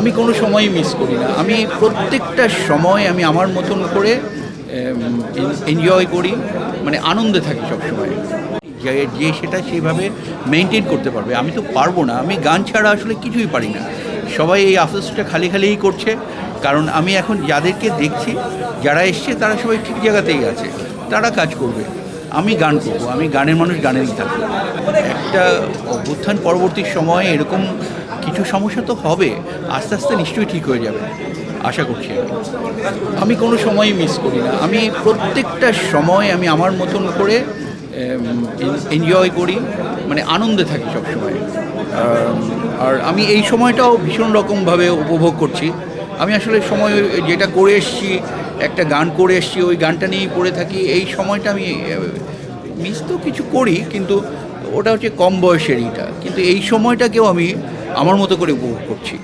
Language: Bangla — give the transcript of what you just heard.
আমি কোনো সময়ই মিস করি না। আমি প্রত্যেকটা সময় আমি আমার মতন করে এনজয় করি, মানে আনন্দে থাকি সবসময়। যে সেটা সেইভাবে মেনটেন করতে পারবে, আমি তো পারবো না। আমি গান ছাড়া আসলে কিছুই পারি না। সবাই এই আফসোসটা খালি খালিই করছে, কারণ আমি এখন যাদেরকে দেখছি, যারা এসছে তারা সবাই ঠিক জায়গাতেই আছে, তারা কাজ করবে। আমি গান করবো, আমি গানের মানুষ, গানেরই থাকবো। একটা অভ্যুত্থান পরবর্তী সময়ে এরকম কিছু সমস্যা তো হবে, আস্তে আস্তে নিশ্চয়ই ঠিক হয়ে যাবে, আশা করছি। আমি কোনো সময়ই মিস করি না। আমি প্রত্যেকটা সময় আমি আমার মতন করে এনজয় করি, মানে আনন্দে থাকি সবসময়। আর আমি এই সময়টাও ভীষণ রকমভাবে উপভোগ করছি। আমি আসলে সময় যেটা করে এসেছি, একটা গান করে এসেছি, ওই গানটা নিয়েই পড়ে থাকি। এই সময়টা আমি মিস তো কিছু করি, কিন্তু ওটা হচ্ছে কম বয়সের এইটা, কিন্তু এই সময়টাকেও আমি আমার মতো করে উপভোগ করছি।